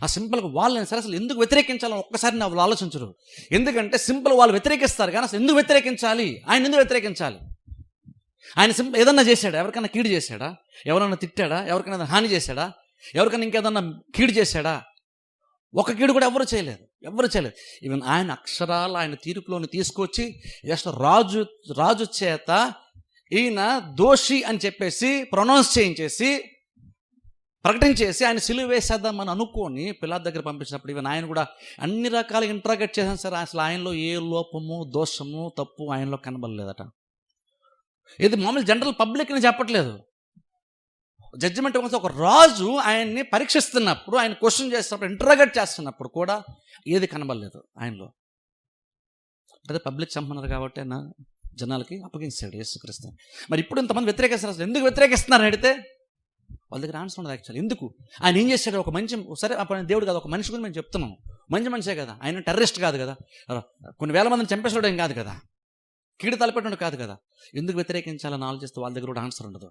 ఆ సింపుల్గా వాళ్ళని సరే అసలు ఎందుకు వ్యతిరేకించాలని ఒక్కసారి వాళ్ళు ఆలోచించరు. ఎందుకంటే సింపుల్ వాళ్ళు వ్యతిరేకిస్తారు, కానీ అసలు ఎందుకు వ్యతిరేకించాలి, ఆయన ఎందుకు వ్యతిరేకించాలి? ఆయన సింపుల్ ఏదన్నా చేశాడా? ఎవరికైనా కీడు చేశాడా? ఎవరన్నా తిట్టాడా? ఎవరికైనా హాని చేశాడా? ఎవరికైనా ఇంకేదన్నా కీడు చేశాడా? ఒక కీడు కూడా ఎవరు చేయలేదు. ఈవెన్ ఆయన అక్షరాలు ఆయన తీర్పులోని తీసుకొచ్చి జస్ట్ రాజు చేత ఈయన దోషి అని చెప్పేసి ప్రొనౌన్స్ చేయించేసి ప్రకటించేసి ఆయన సిలువ వేసేద్దామని అనుకొని పిలాతు దగ్గర పంపించినప్పుడు ఈవెన్ ఆయన కూడా అన్ని రకాలుగా ఇంట్రాగేట్ చేశాను సార్, అసలు ఆయనలో ఏ లోపము దోషము తప్పు ఆయనలో కనబడలేదట. ఇది మామూలు జనరల్ పబ్లిక్ని చెప్పట్లేదు. జడ్జిమెంట్ ఒక రాజు ఆయన్ని పరీక్షిస్తున్నప్పుడు, ఆయన క్వశ్చన్ చేస్తున్నప్పుడు, ఇంటరాగేట్ చేస్తున్నప్పుడు కూడా ఏది కనబడలేదు ఆయనలో. అదే పబ్లిక్ చంపన్నారు కాబట్టి ఆయన జనాలకి అప్పగించాడు యేసుక్రీస్తు. మరి ఇప్పుడు ఇంతమంది వ్యతిరేకిస్తారు, అసలు ఎందుకు వ్యతిరేకిస్తున్నారని అడిగితే వాళ్ళ దగ్గర ఆన్సర్ ఉండదు. యాక్చువల్లీ ఎందుకు ఆయన ఏం చేశాడు? ఒక మంచి సరే అప్పుడు దేవుడు కాదు, ఒక మనిషి గురించి మేము చెప్తున్నాము. మంచి మనిషే కదా ఆయన, టెర్రరిస్ట్ కాదు కదా, కొన్ని వేల మందిని చంపేసాడు ఏం కాదు కదా, కీడు తలపెట్టడం కాదు కదా. ఎందుకు వ్యతిరేకించాలని ఆలోచిస్తే వాళ్ళ దగ్గర కూడా ఆన్సర్ ఉండదు.